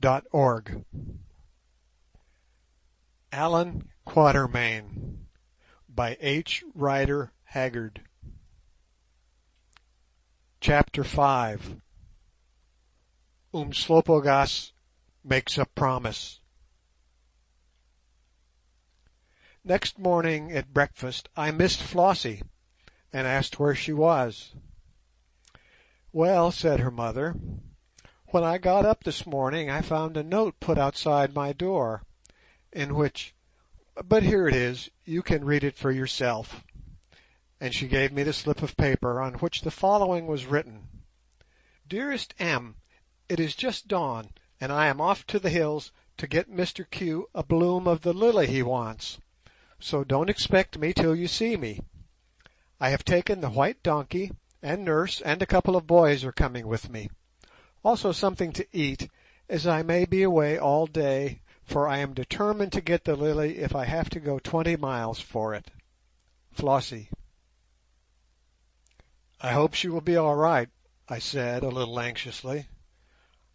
Allan Quatermain by RiderHaggard. Chapter 5. Umslopogaas makes a promise. Next morning at breakfast I missed Flossie, and asked where she was. "Well," said her mother, "when I got up this morning I found a note put outside my door, in which—but here it is, you can read it for yourself," and she gave me the slip of paper, on which the following was written: "Dearest M, it is just dawn, and I am off to the hills to get Mr Q a bloom of the lily he wants, so don't expect me till you see me. I have taken the white donkey, and nurse and a couple of boys are coming with me. Also something to eat, as I may be away all day, for I am determined to get the lily if I have to go 20 miles for it. Flossie." "I hope she will be all right," I said, a little anxiously.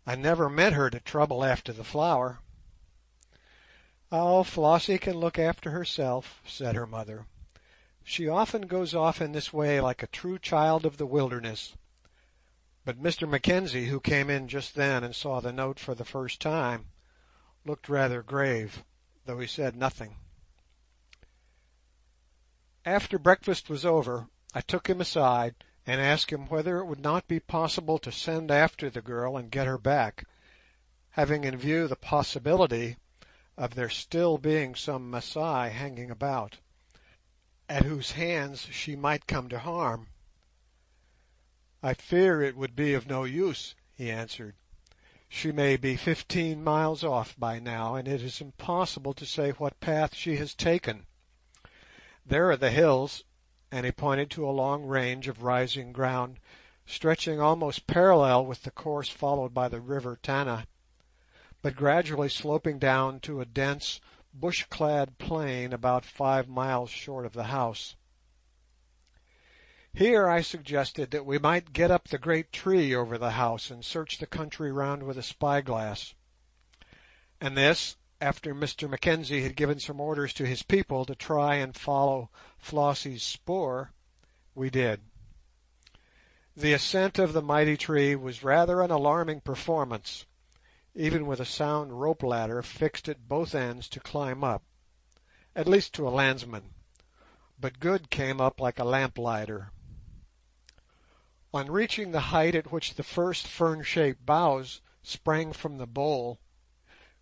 "I never meant her to trouble after the flower." "Oh, Flossie can look after herself," said her mother. "She often goes off in this way like a true child of the wilderness." But Mr Mackenzie, who came in just then and saw the note for the first time, looked rather grave, though he said nothing. After breakfast was over, I took him aside and asked him whether it would not be possible to send after the girl and get her back, having in view the possibility of there still being some Masai hanging about, at whose hands she might come to harm. "I fear it would be of no use," he answered. "She may be 15 miles off by now, and it is impossible to say what path she has taken. There are the hills," and he pointed to a long range of rising ground stretching almost parallel with the course followed by the river Tana, but gradually sloping down to a dense, bush-clad plain about 5 miles short of the house. Here I suggested that we might get up the great tree over the house and search the country round with a spyglass, and this, after Mr Mackenzie had given some orders to his people to try and follow Flossie's spoor, we did. The ascent of the mighty tree was rather an alarming performance, even with a sound rope ladder fixed at both ends to climb up, at least to a landsman, but Good came up like a lamplighter. On reaching the height at which the first fern-shaped boughs sprang from the bole,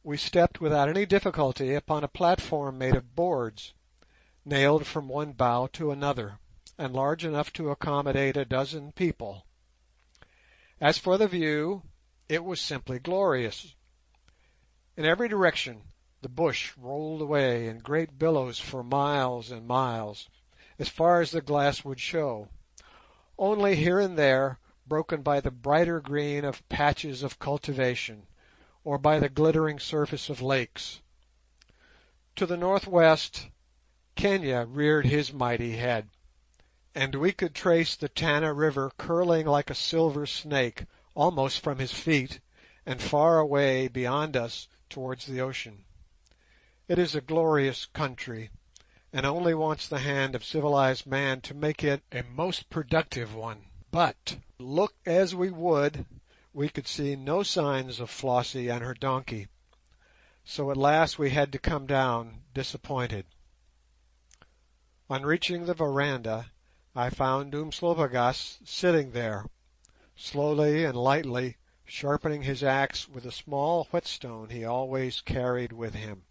we stepped without any difficulty upon a platform made of boards, nailed from one bough to another, and large enough to accommodate a dozen people. As for the view, it was simply glorious. In every direction the bush rolled away in great billows for miles and miles, as far as the glass would show, only here and there broken by the brighter green of patches of cultivation, or by the glittering surface of lakes. To the northwest Kenya reared his mighty head, and we could trace the Tana River curling like a silver snake almost from his feet, and far away beyond us towards the ocean. It is a glorious country, and only wants the hand of civilized man to make it a most productive one. But, look as we would, we could see no signs of Flossie and her donkey, so at last we had to come down disappointed. On reaching the veranda, I found Umslopogaas sitting there, slowly and lightly sharpening his axe with a small whetstone he always carried with him.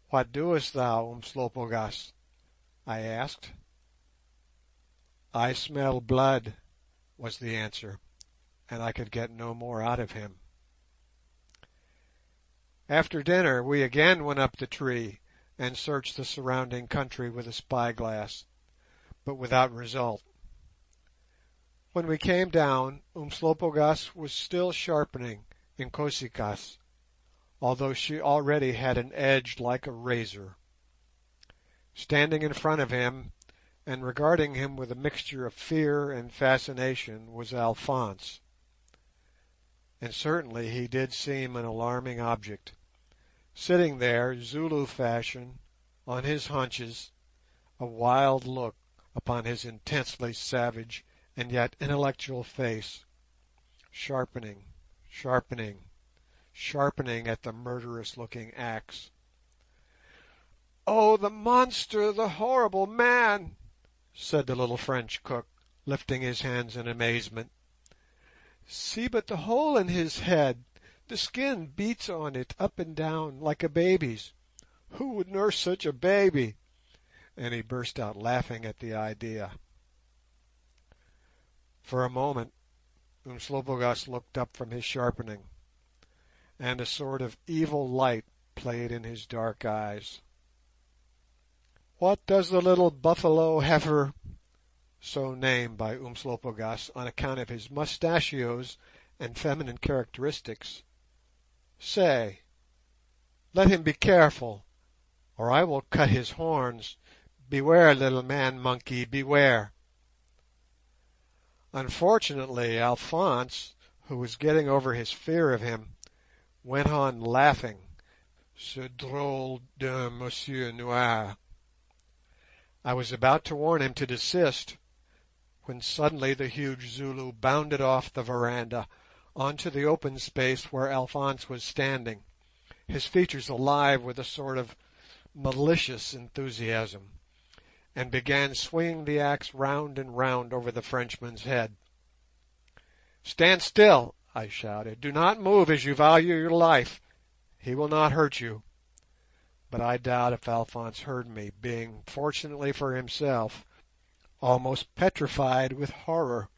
"What doest thou, Umslopogaas?" I asked. "I smell blood," was the answer, and I could get no more out of him. After dinner we again went up the tree and searched the surrounding country with a spyglass, but without result. When we came down, Umslopogaas was still sharpening Inkosikas, although she already had an edge like a razor. Standing in front of him, and regarding him with a mixture of fear and fascination, was Alphonse. and certainly he did seem an alarming object, sitting there Zulu fashion on his haunches, a wild look upon his intensely savage and yet intellectual face, sharpening, sharpening, sharpening at the murderous-looking axe. "Oh, the monster, the horrible man!" said the little French cook, lifting his hands in amazement. "See but the hole in his head! The skin beats on it up and down like a baby's. Who would nurse such a baby?" And he burst out laughing at the idea. For a moment Umslopogaas looked up from his sharpening, and a sort of evil light played in his dark eyes. "What does the little buffalo heifer," so named by Umslopogaas on account of his mustachios and feminine characteristics, "say? Let him be careful, or I will cut his horns. Beware, little man monkey, beware." Unfortunately, Alphonse, who was getting over his fear of him, went on laughing, "Ce drôle d'un monsieur noir." I was about to warn him to desist, when suddenly the huge Zulu bounded off the veranda on to the open space where Alphonse was standing, his features alive with a sort of malicious enthusiasm, and began swinging the axe round and round over the Frenchman's head. "Stand still," I shouted. "Do not move as you value your life. He will not hurt you." But I doubt if Alphonse heard me, being, fortunately for himself, almost petrified with horror.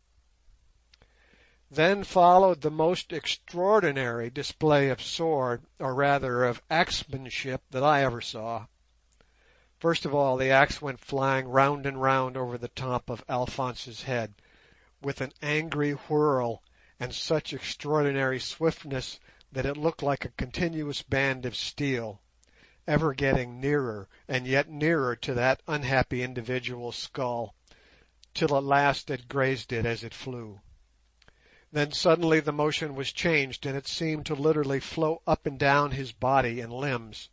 Then followed the most extraordinary display of sword, or rather of axemanship, that I ever saw. First of all the axe went flying round and round over the top of Alphonse's head, with an angry whirl and such extraordinary swiftness that it looked like a continuous band of steel, ever getting nearer and yet nearer to that unhappy individual's skull, till at last it grazed it as it flew. Then suddenly the motion was changed, and it seemed to literally flow up and down his body and limbs,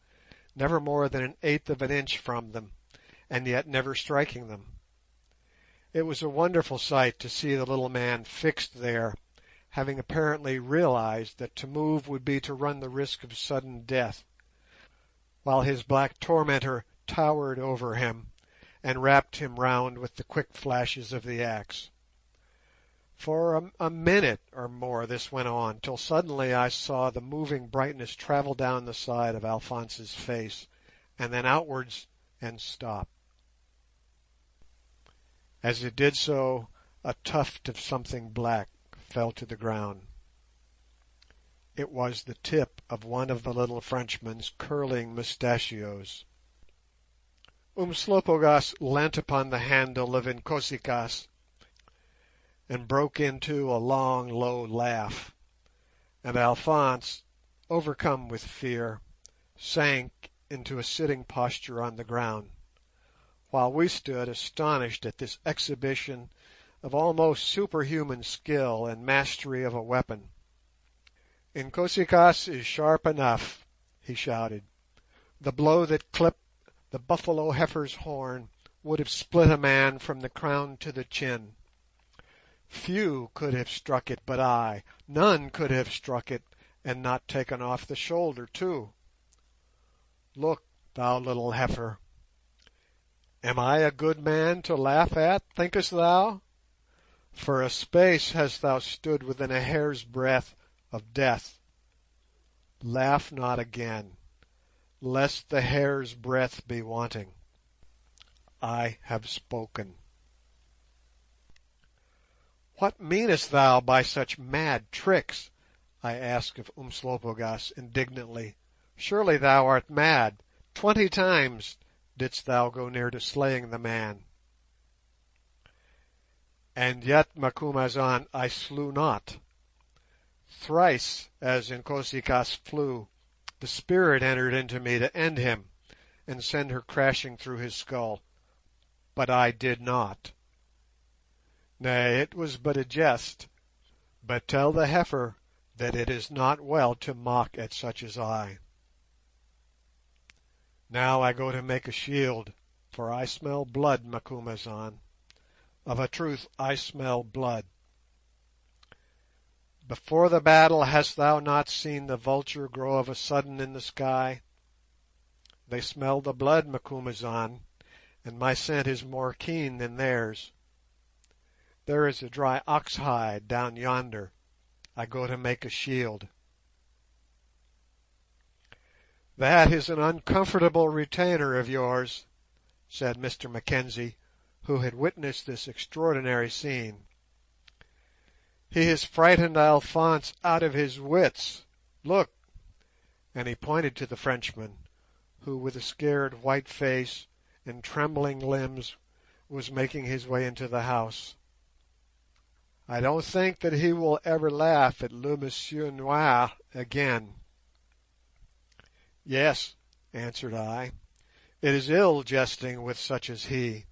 never more than an eighth of an inch from them, and yet never striking them. It was a wonderful sight to see the little man fixed there, having apparently realized that to move would be to run the risk of sudden death, while his black tormentor towered over him and wrapped him round with the quick flashes of the axe. For a minute or more this went on, till suddenly I saw the moving brightness travel down the side of Alphonse's face, and then outwards and stop. As it did so, a tuft of something black fell to the ground. It was the tip of one of the little Frenchman's curling mustachios. Umslopogaas leant upon the handle of Inkosi-kaas and broke into a long, low laugh, and Alphonse, overcome with fear, sank into a sitting posture on the ground, while we stood astonished at this exhibition of almost superhuman skill and mastery of a weapon. "Inkosi-kaas is sharp enough," he shouted. "The blow that clipped the buffalo heifer's horn would have split a man from the crown to the chin. Few could have struck it but I. None could have struck it and not taken off the shoulder too. Look, thou little heifer. Am I a good man to laugh at, thinkest thou? For a space hast thou stood within a hair's breadth of death. Laugh not again, lest the hair's breadth be wanting. I have spoken." "What meanest thou by such mad tricks?" I asked of Umslopogaas indignantly. "Surely thou art mad. 20 times didst thou go near to slaying the man." "And yet, Macumazahn, I slew not. Thrice, as Inkosi-kaas flew, the spirit entered into me to end him and send her crashing through his skull, but I did not. Nay, it was but a jest. But tell the heifer that it is not well to mock at such as I. Now I go to make a shield, for I smell blood, Macumazahn. Of a truth I smell blood. Before the battle hast thou not seen the vulture grow of a sudden in the sky? They smell the blood, Macumazahn, and my scent is more keen than theirs. There is a dry ox hide down yonder. I go to make a shield. That is an uncomfortable retainer of yours, said Mr Mackenzie, who had witnessed this extraordinary scene. He has frightened Alphonse out of his wits. Look, and he pointed to the Frenchman, who with a scared white face and trembling limbs was making his way into the house. I don't think that he will ever laugh at le Monsieur Noir again. Yes, answered I, it is ill jesting with such as he.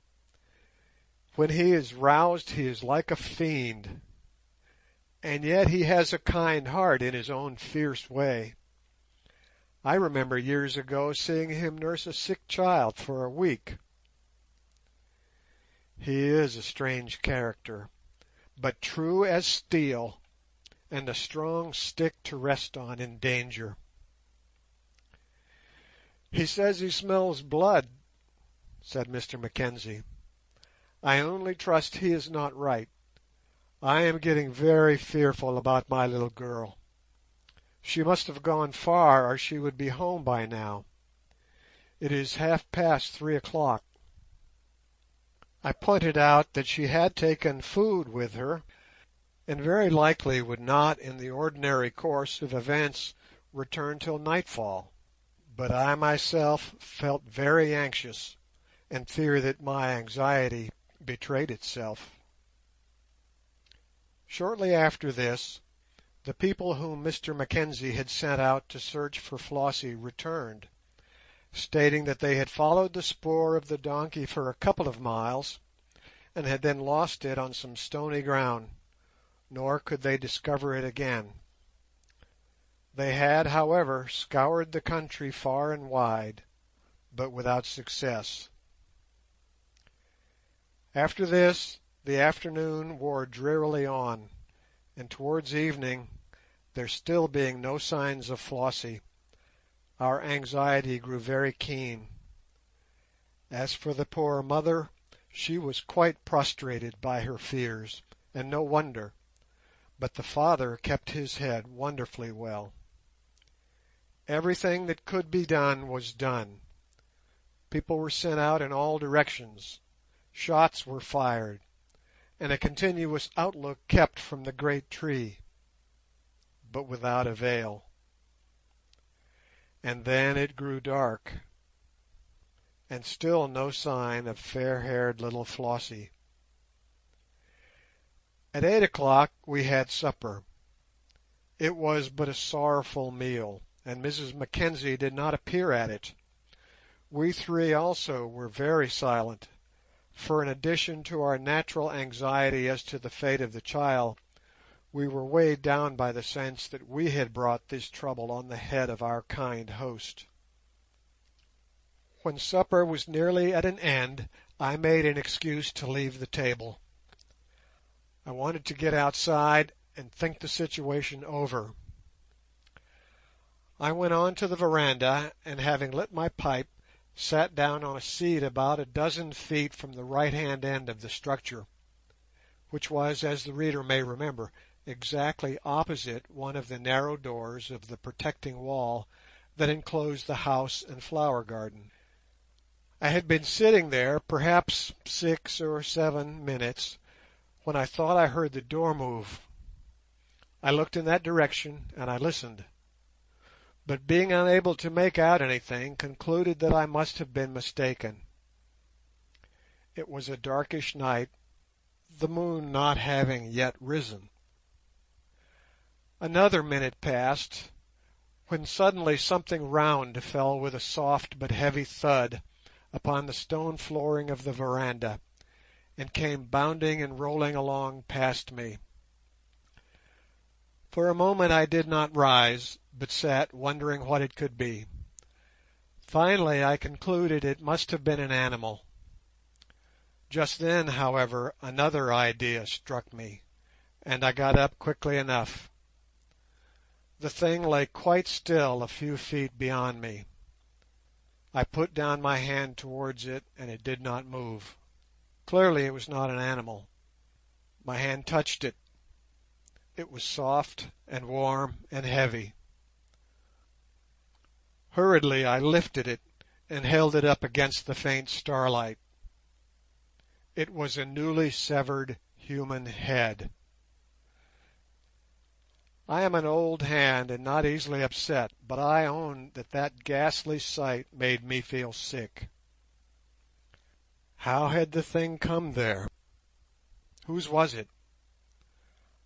When he is roused he is like a fiend, and yet he has a kind heart in his own fierce way. I remember years ago seeing him nurse a sick child for a week. He is a strange character, but true as steel, and a strong stick to rest on in danger. He says he smells blood, said Mr Mackenzie. I only trust he is not right. I am getting very fearful about my little girl. She must have gone far, or she would be home by now. It is 3:30. I pointed out that she had taken food with her, and very likely would not in the ordinary course of events return till nightfall, but I myself felt very anxious, and feared that my anxiety betrayed itself. Shortly after this, the people whom Mr Mackenzie had sent out to search for Flossie returned, stating that they had followed the spoor of the donkey for a couple of miles, and had then lost it on some stony ground, nor could they discover it again. They had, however, scoured the country far and wide, but without success. After this, the afternoon wore drearily on, and towards evening, there still being no signs of Flossie, our anxiety grew very keen. As for the poor mother, she was quite prostrated by her fears, and no wonder, but the father kept his head wonderfully well. Everything that could be done was done. People were sent out in all directions, shots were fired, and a continuous outlook kept from the great tree, but without avail. And then it grew dark, and still no sign of fair-haired little Flossie. At 8 o'clock we had supper. It was but a sorrowful meal, and Mrs Mackenzie did not appear at it. We three also were very silent, for in addition to our natural anxiety as to the fate of the child, we were weighed down by the sense that we had brought this trouble on the head of our kind host. When supper was nearly at an end, I made an excuse to leave the table. I wanted to get outside and think the situation over. I went on to the veranda, and having lit my pipe, sat down on a seat about a dozen feet from the right-hand end of the structure, which was, as the reader may remember, exactly opposite one of the narrow doors of the protecting wall that enclosed the house and flower garden. I had been sitting there perhaps 6 or 7 minutes when I thought I heard the door move. I looked in that direction and I listened, but being unable to make out anything, concluded that I must have been mistaken. It was a darkish night, the moon not having yet risen. Another minute passed, when suddenly something round fell with a soft but heavy thud upon the stone flooring of the veranda, and came bounding and rolling along past me. For a moment I did not rise, but sat wondering what it could be. Finally I concluded it must have been an animal. Just then, however, another idea struck me, and I got up quickly enough. The thing lay quite still a few feet beyond me. I put down my hand towards it, and it did not move. Clearly it was not an animal. My hand touched it. It was soft and warm and heavy. Hurriedly I lifted it and held it up against the faint starlight. It was a newly severed human head. I am an old hand and not easily upset, but I own that that ghastly sight made me feel sick. How had the thing come there? Whose was it?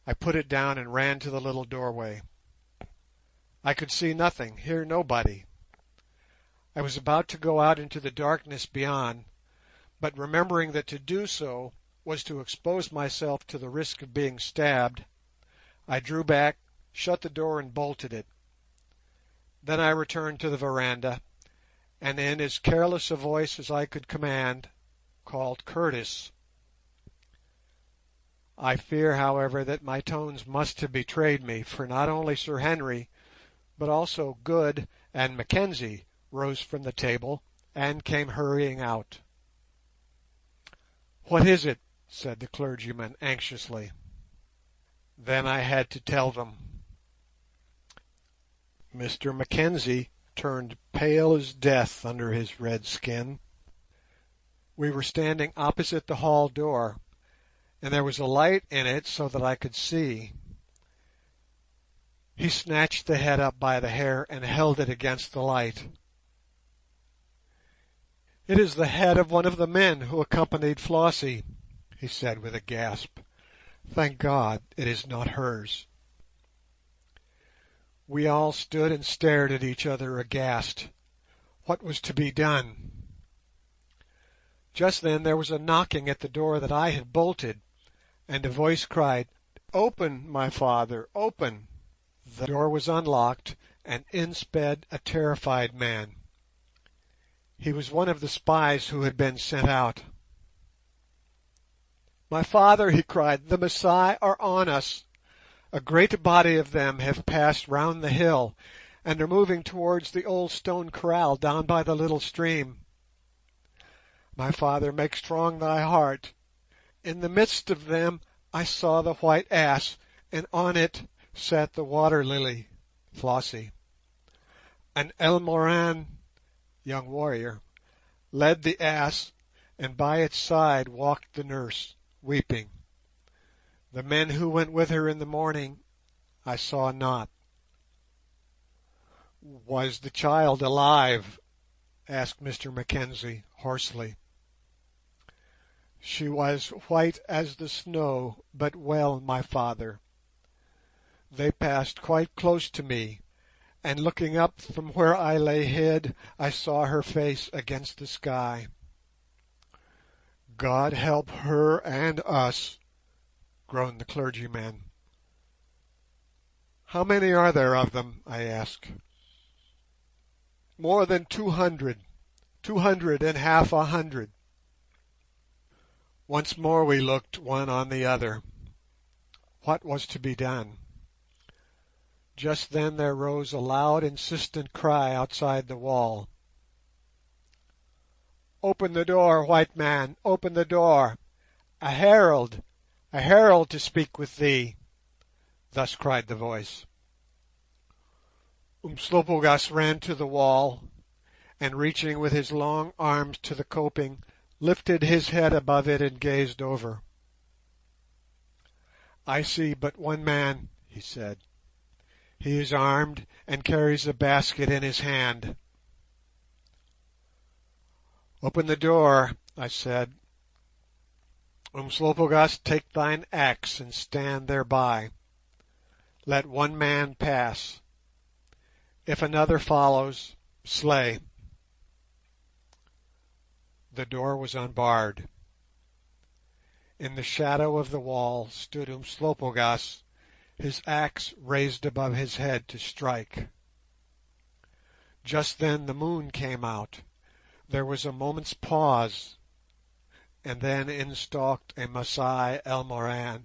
I put it down and ran to the little doorway. I could see nothing, hear nobody. I was about to go out into the darkness beyond, but remembering that to do so was to expose myself to the risk of being stabbed, I drew back, shut the door and bolted it. Then I returned to the veranda, and in as careless a voice as I could command, called Curtis. I fear, however, that my tones must have betrayed me, for not only Sir Henry, but also Good and Mackenzie rose from the table and came hurrying out. "What is it?" said the clergyman anxiously. Then I had to tell them. Mr. Mackenzie turned pale as death under his red skin. We were standing opposite the hall door, and there was a light in it so that I could see. He snatched the head up by the hair and held it against the light. "It is the head of one of the men who accompanied Flossie," he said with a gasp. "Thank God it is not hers." We all stood and stared at each other aghast. What was to be done? Just then there was a knocking at the door that I had bolted, and a voice cried, "Open, my father, open!" The door was unlocked, and in sped a terrified man. He was one of the spies who had been sent out. "My father," he cried, "the Masai are on us. A great body of them have passed round the hill, and are moving towards the old stone kraal down by the little stream. My father, make strong thy heart. In the midst of them I saw the white ass, and on it sat the water lily, Flossie. An Elmoran (young warrior) led the ass, and by its side walked the nurse, weeping. The men who went with her in the morning I saw not." "Was the child alive?" asked Mr. Mackenzie hoarsely. "She was white as the snow, but well, my father. They passed quite close to me, and looking up from where I lay hid, I saw her face against the sky. God help her and us," groaned the clergyman. "How many are there of them?" I asked. "More than 200, 200 and half a hundred." Once more we looked one on the other. What was to be done? Just then there rose a loud insistent cry outside the wall. "Open the door, white man, open the door! A herald to speak with thee!" Thus cried the voice. Umslopogaas ran to the wall, and reaching with his long arms to the coping, lifted his head above it and gazed over. "I see but one man," he said. "He is armed and carries a basket in his hand." "Open the door," I said. "Umslopogaas, take thine axe and stand thereby. Let one man pass. If another follows, slay." The door was unbarred. In the shadow of the wall stood Umslopogaas, his axe raised above his head to strike. Just then the moon came out. There was a moment's pause, and then in stalked a Masai Elmoran,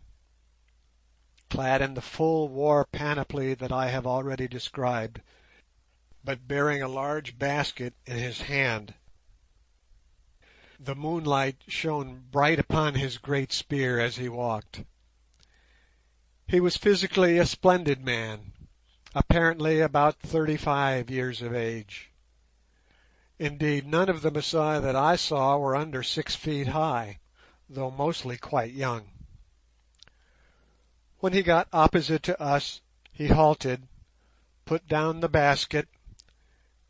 clad in the full war panoply that I have already described, but bearing a large basket in his hand. The moonlight shone bright upon his great spear as he walked. He was physically a splendid man, apparently about 35 years of age. Indeed, none of the Masai that I saw were under 6 feet high, though mostly quite young. When he got opposite to us, he halted, put down the basket,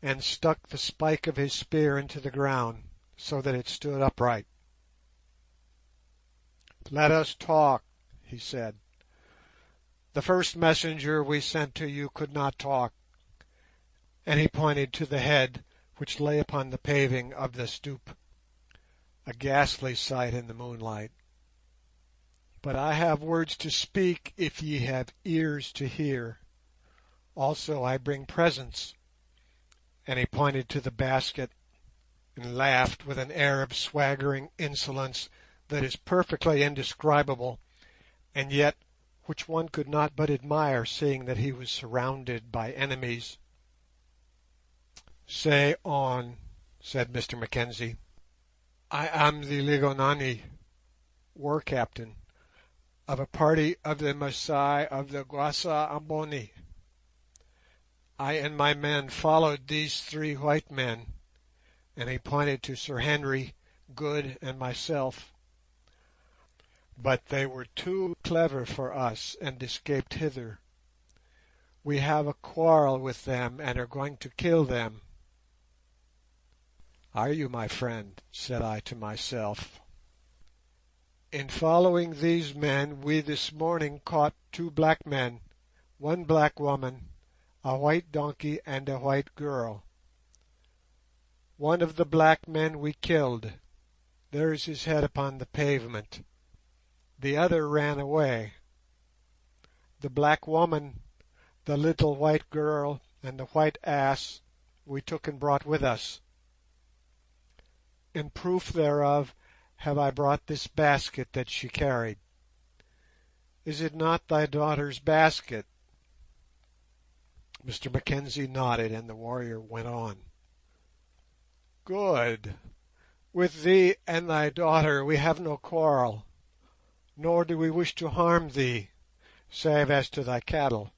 and stuck the spike of his spear into the ground, so that it stood upright. "Let us talk," he said. "The first messenger we sent to you could not talk," and he pointed to the head which lay upon the paving of the stoep, a ghastly sight in the moonlight. "But I have words to speak if ye have ears to hear. Also I bring presents," and he pointed to the basket and laughed with an air of swaggering insolence that is perfectly indescribable, and yet which one could not but admire, seeing that he was surrounded by enemies. "Say on," said Mr Mackenzie. "I am the Ligonani, war captain, of a party of the Masai of the Gwasa Amboni. I and my men followed these 3 white men," and he pointed to Sir Henry, Good, and myself, "but they were too clever for us and escaped hither. We have a quarrel with them and are going to kill them." "Are you, my friend?" said I to myself. "In following these men we this morning caught 2 black men, 1 black woman, a white donkey, and a white girl. One of the black men we killed. There is his head upon the pavement. The other ran away. The black woman, the little white girl, and the white ass we took and brought with us. In proof thereof have I brought this basket that she carried. Is it not thy daughter's basket?" Mr Mackenzie nodded, and the warrior went on. "Good. With thee and thy daughter we have no quarrel, nor do we wish to harm thee, save as to thy cattle,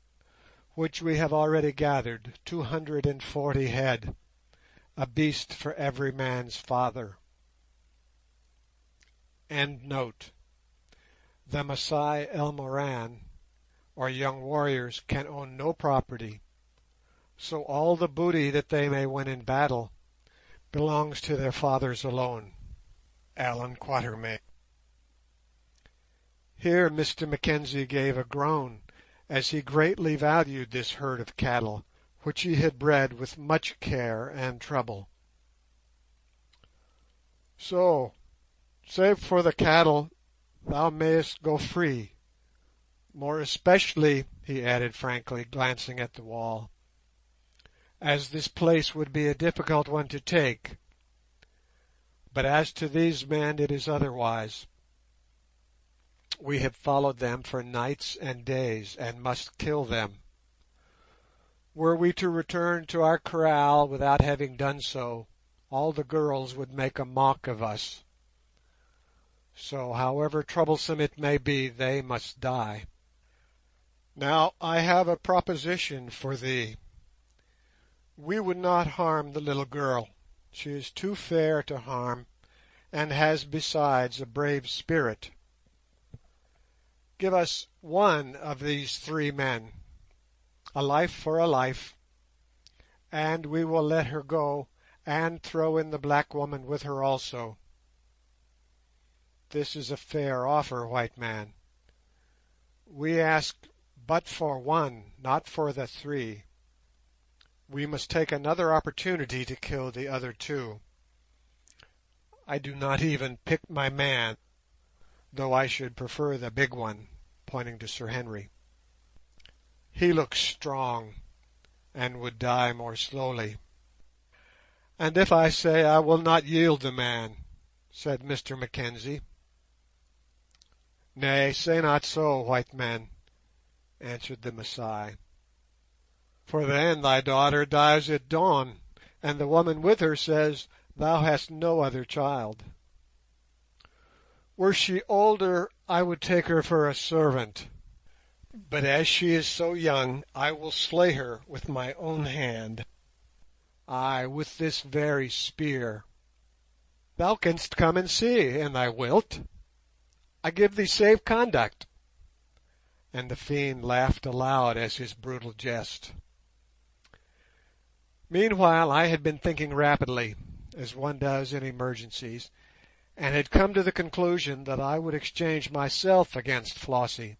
which we have already gathered, 240 head, a beast for every man's father." The Masai Elmoran, or young warriors, can own no property, so all the booty that they may win in battle belongs to their fathers alone. Allan Quatermain. Here Mr Mackenzie gave a groan, as he greatly valued this herd of cattle, which he had bred with much care and trouble. "So, save for the cattle, thou mayest go free. More especially," he added frankly, glancing at the wall, "as this place would be a difficult one to take. But as to these men it is otherwise. We have followed them for nights and days, and must kill them. Were we to return to our kraal without having done so, all the girls would make a mock of us. So, however troublesome it may be, they must die. Now I have a proposition for thee. We would not harm the little girl. She is too fair to harm, and has besides a brave spirit. Give us 1 of these 3 men, a life for a life, and we will let her go, and throw in the black woman with her also. This is a fair offer, white man. We ask but for 1, not for the 3. We must take another opportunity to kill the other 2. I do not even pick my man, though I should prefer the big one," pointing to Sir Henry. he looks strong, and would die more slowly." "And if I say I will not yield the man?" said Mr Mackenzie. "Nay, say not so, white man," answered the Masai, "for then thy daughter dies at dawn, and the woman with her says thou hast no other child. Were she older I would take her for a servant, but as she is so young I will slay her with my own hand, ay, with this very spear. Thou canst come and see, an thou wilt. I give thee safe conduct," and the fiend laughed aloud as his brutal jest. Meanwhile I had been thinking rapidly, as one does in emergencies, and had come to the conclusion that I would exchange myself against Flossie.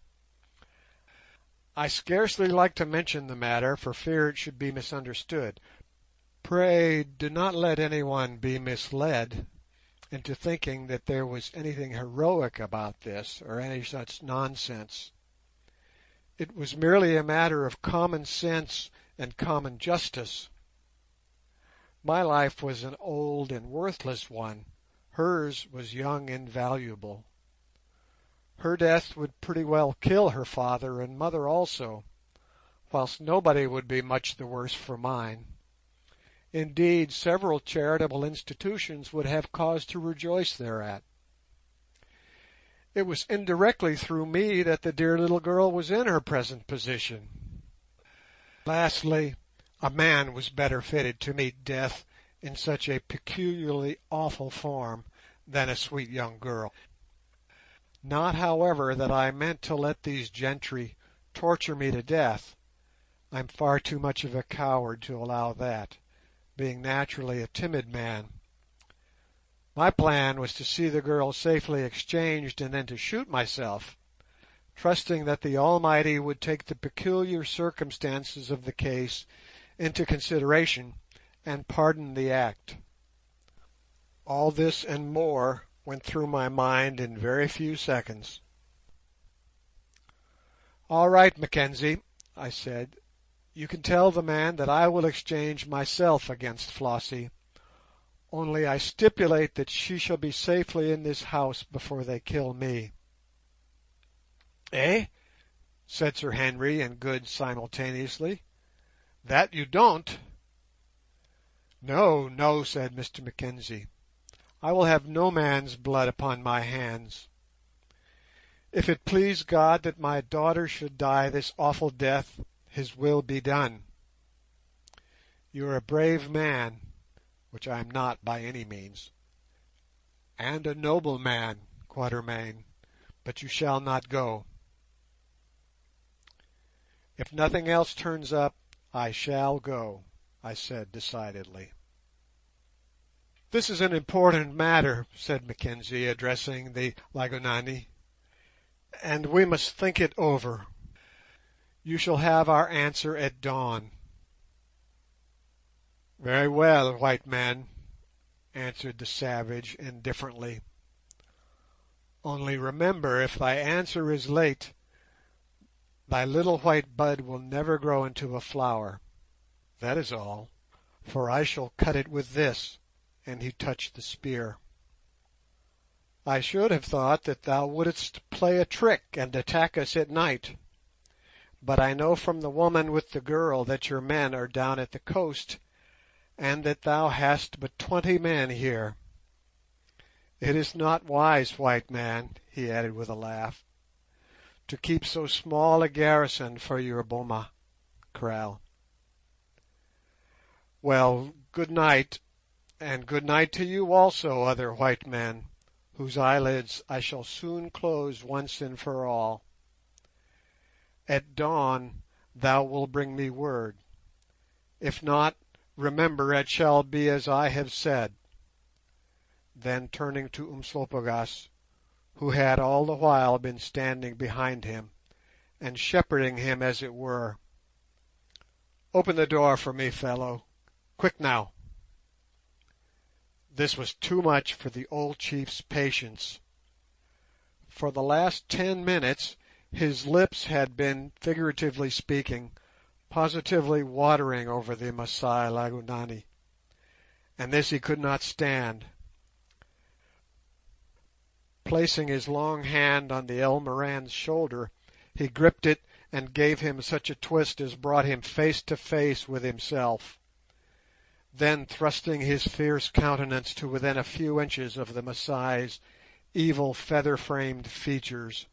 I scarcely like to mention the matter for fear it should be misunderstood. Pray do not let anyone be misled into thinking that there was anything heroic about this, or any such nonsense. It was merely a matter of common sense and common justice. My life was an old and worthless one, hers was young and valuable. Her death would pretty well kill her father and mother also, whilst nobody would be much the worse for mine. Indeed, several charitable institutions would have cause to rejoice thereat. It was indirectly through me that the dear little girl was in her present position. Lastly, a man was better fitted to meet death in such a peculiarly awful form than a sweet young girl. Not, however, that I meant to let these gentry torture me to death. I'm far too much of a coward to allow that, being naturally a timid man. My plan was to see the girl safely exchanged and then to shoot myself, trusting that the Almighty would take the peculiar circumstances of the case into consideration and pardon the act. All this and more went through my mind in very few seconds. "All right, Mackenzie," I said, "you can tell the man that I will exchange myself against Flossie, only I stipulate that she shall be safely in this house before they kill me." "Eh?" said Sir Henry and Good simultaneously. "That you don't." "No, no," said Mr Mackenzie. "I will have no man's blood upon my hands. If it please God that my daughter should die this awful death, His will be done. You are a brave man, which I am not by any means, and a noble man, Quatermain, but you shall not go. If nothing else turns up, I shall go," I said decidedly. "This is an important matter," said Mackenzie, addressing the Lygonani, "and we must think it over. You shall have our answer at dawn." "Very well, white man," answered the savage indifferently. "Only remember, if thy answer is late, thy little white bud will never grow into a flower. That is all, for I shall cut it with this," and he touched the spear. "I should have thought that thou wouldst play a trick and attack us at night, but I know from the woman with the girl that your men are down at the coast, and that thou hast but 20 men here. It is not wise, white man," he added with a laugh, "to keep so small a garrison for your boma (kraal). Well, good night, and good night to you also, other white men, whose eyelids I shall soon close once and for all. At dawn thou wilt bring me word. If not, remember it shall be as I have said." Then turning to Umslopogaas, who had all the while been standing behind him, and shepherding him as it were, "Open the door for me, fellow. Quick now." This was too much for the old chief's patience. For the last 10 minutes His lips had been, figuratively speaking, positively watering over the Masai Lagunani, and this he could not stand. Placing his long hand on the Elmoran's shoulder, he gripped it and gave him such a twist as brought him face to face with himself. Then, thrusting his fierce countenance to within a few inches of the Masai's evil feather-framed features,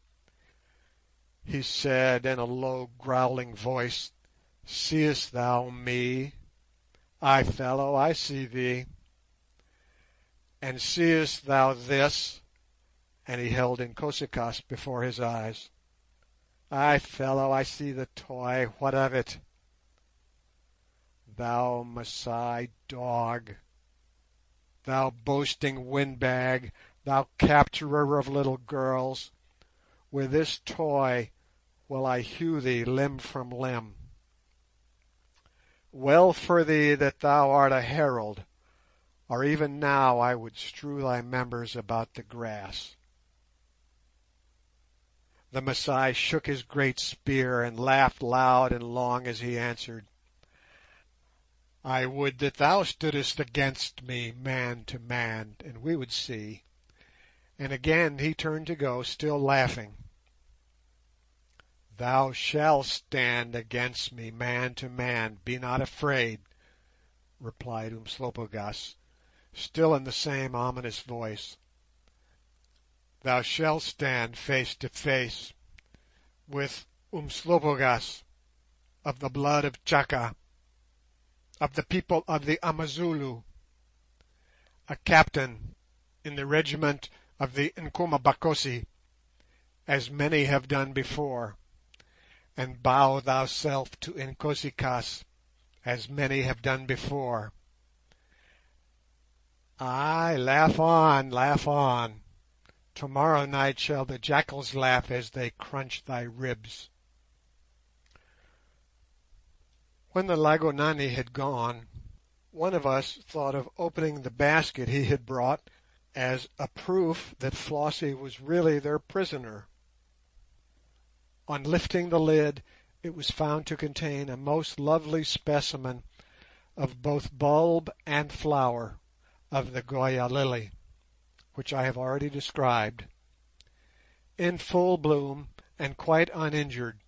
he said in a low growling voice, "Seest thou me? Ay, fellow, I see thee. And seest thou this?" And he held Inkosi-kaas before his eyes. "Ay, fellow, I see the toy. What of it?" "Thou Masai dog, thou boasting windbag, thou capturer of little girls, with this toy will I hew thee limb from limb. Well for thee that thou art a herald, or even now I would strew thy members about the grass." The Masai shook his great spear and laughed loud and long as he answered, "I would that thou stoodest against me man to man, and we would see." And again he turned to go, still laughing. "Thou shalt stand against me man to man, be not afraid," replied Umslopogaas, still in the same ominous voice. "Thou shalt stand face to face with Umslopogaas, of the blood of Chaka, of the people of the Amazulu, a captain in the regiment of the Nkomabakosi, as many have done before, and bow thyself to Inkosi-kaas, as many have done before. Ay, laugh on, laugh on. Tomorrow night shall the jackals laugh as they crunch thy ribs." When the Lygonani had gone, one of us thought of opening the basket he had brought as a proof that Flossie was really their prisoner. On lifting the lid, it was found to contain a most lovely specimen of both bulb and flower of the Goya lily, which I have already described, in full bloom and quite uninjured,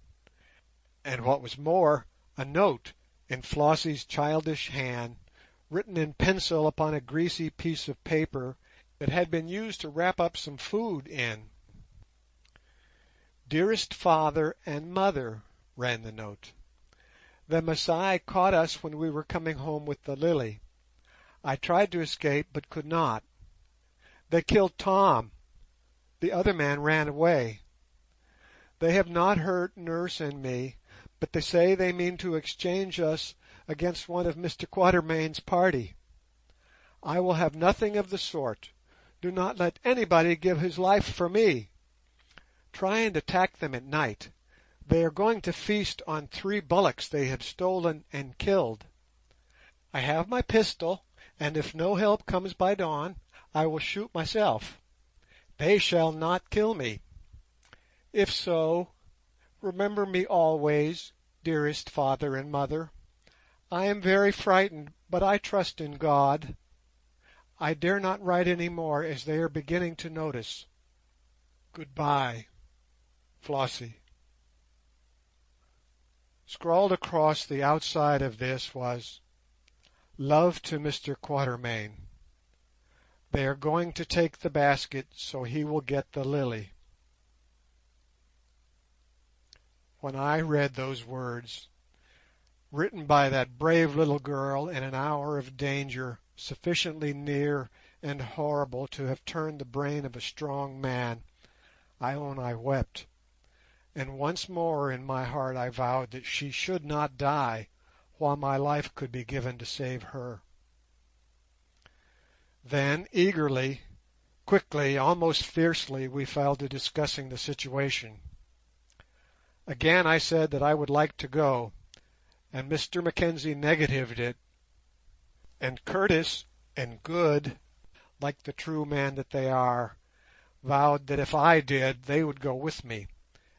and what was more, a note in Flossie's childish hand, written in pencil upon a greasy piece of paper that had been used to wrap up some food in. "Dearest father and mother," ran the note, "the Masai caught us when we were coming home with the lily. I tried to escape but could not. They killed Tom. The other man ran away. They have not hurt nurse and me, but they say they mean to exchange us against one of Mr. Quatermain's party. I will have nothing of the sort. Do not let anybody give his life for me. Try and attack them at night. They are going to feast on 3 bullocks they have stolen and killed. I have my pistol, and if no help comes by dawn, I will shoot myself. They shall not kill me. If so, remember me always, dearest father and mother. I am very frightened, but I trust in God. I dare not write any more, as they are beginning to notice. Goodbye, Flossie." Scrawled across the outside of this was, "Love to Mr. Quatermain. They are going to take the basket, so he will get the lily." When I read those words, written by that brave little girl in an hour of danger sufficiently near and horrible to have turned the brain of a strong man, I own I wept, and once more in my heart I vowed that she should not die while my life could be given to save her. Then eagerly, quickly, almost fiercely, we fell to discussing the situation. Again I said that I would like to go, and Mr Mackenzie negatived it, and Curtis and Good, like the true men that they are, vowed that if I did they would go with me,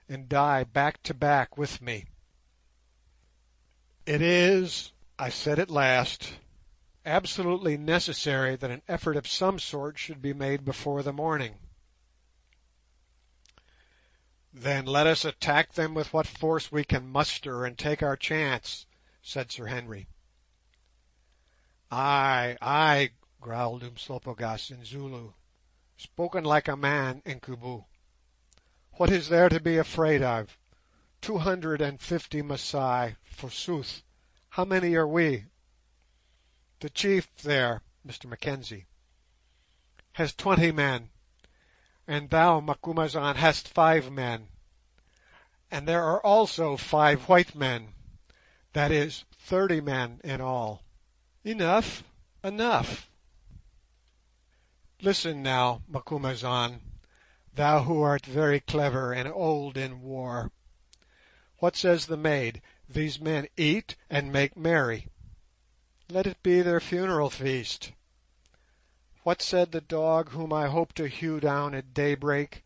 and die back to back with me. It is, I said at last, absolutely necessary that an effort of some sort should be made before the morning. "Then let us attack them with what force we can muster and take our chance," said Sir Henry. "Ay, ay," growled Umslopogaas in Zulu. "Spoken like a man, Incubu. What is there to be afraid of? 250 Masai, forsooth. How many are we? The chief there, Mr Mackenzie, has 20 men, and thou, Macumazahn, hast 5 men, and there are also 5 white men, that is 30 men in all. Enough, enough. Listen now, Macumazahn, thou who art very clever and old in war. What says the maid? These men eat and make merry. Let it be their funeral feast. What said the dog whom I hope to hew down at daybreak?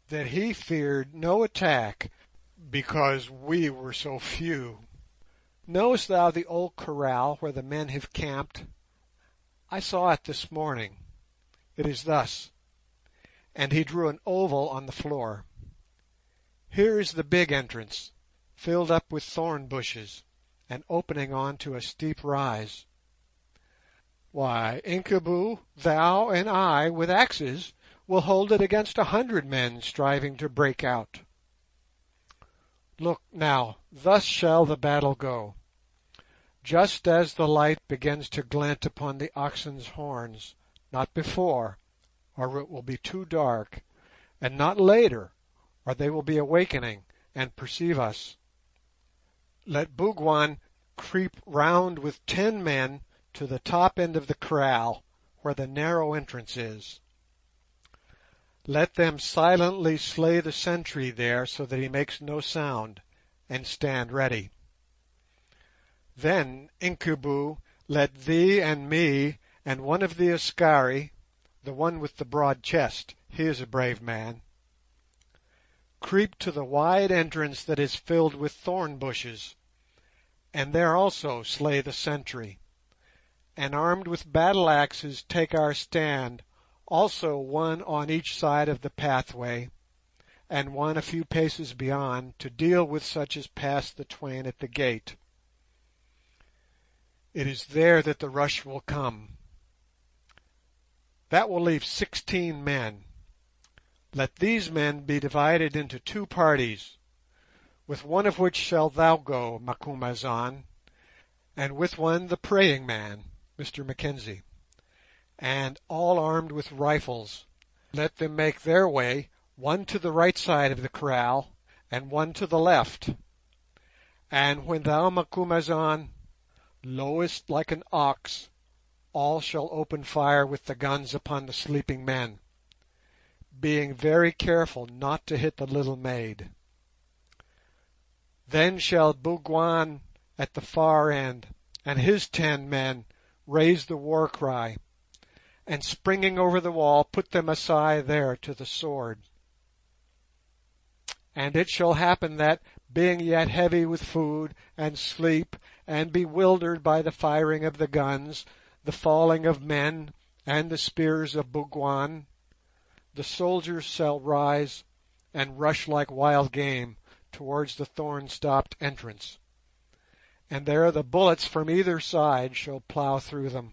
That he feared no attack because we were so few. Knowest thou the old kraal where the men have camped? I saw it this morning. It is thus," and he drew an oval on the floor. "Here is the big entrance, filled up with thorn bushes, and opening on to a steep rise. Why, Incubu, thou and I, with axes, will hold it against 100 men striving to break out. Look now, thus shall the battle go. Just as the light begins to glint upon the oxen's horns, not before, or it will be too dark, and not later, or they will be awakening and perceive us. Let Bougwan creep round with 10 men to the top end of the kraal, where the narrow entrance is. Let them silently slay the sentry there so that he makes no sound, and stand ready. Then, Incubu, let thee and me and one of the Askari, the one with the broad chest, he is a brave man, creep to the wide entrance that is filled with thorn bushes, and there also slay the sentry, and armed with battle axes take our stand, also one on each side of the pathway, and one a few paces beyond, to deal with such as pass the twain at the gate. It is there that the rush will come. That will leave 16 men. Let these men be divided into 2 parties, with one of which shalt thou go, Macumazahn, and with one the praying man, Mr Mackenzie, and all armed with rifles. Let them make their way, one to the right side of the kraal, and one to the left. And when thou, Macumazahn, lowest like an ox, all shall open fire with the guns upon the sleeping men, being very careful not to hit the little maid. Then shall Bougwan at the far end, and his 10 men, raise the war cry, and springing over the wall put the Masai there to the sword. And it shall happen that, being yet heavy with food and sleep, and bewildered by the firing of the guns, the falling of men, and the spears of Bougwan, the soldiers shall rise and rush like wild game towards the thorn-stopped entrance, and there the bullets from either side shall plough through them,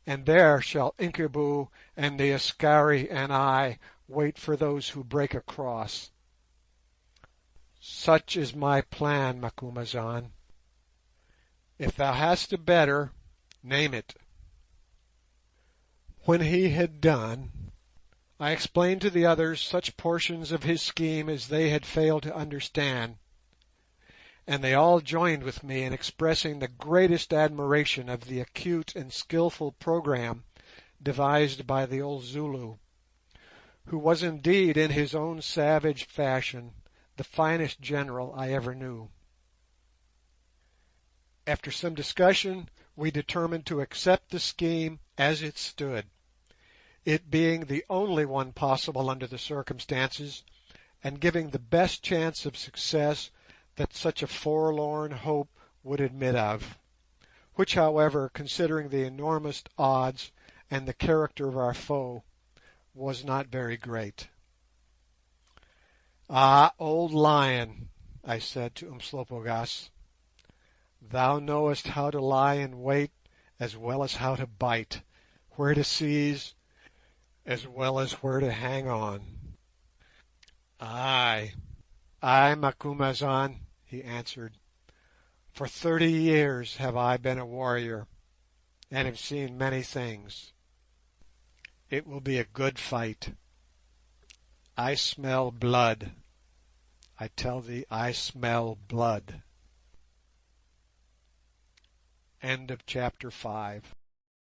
and there shall Incubu and the Askari and I wait for those who break across. Such is my plan, Macumazahn. If thou hast a better, name it." When he had done, I explained to the others such portions of his scheme as they had failed to understand, and they all joined with me in expressing the greatest admiration of the acute and skilful programme devised by the old Zulu, who was indeed in his own savage fashion the finest general I ever knew. After some discussion we determined to accept the scheme as it stood, it being the only one possible under the circumstances, and giving the best chance of success that such a forlorn hope would admit of, which, however, considering the enormous odds and the character of our foe, was not very great. "Ah, old lion," I said to Umslopogaas, "thou knowest how to lie in wait as well as how to bite, where to seize as well as where to hang on." "Ay, ay, Macumazahn," he answered, "for 30 years have I been a warrior, and have seen many things. It will be a good fight. I smell blood. I tell thee I smell blood." End of chapter 5.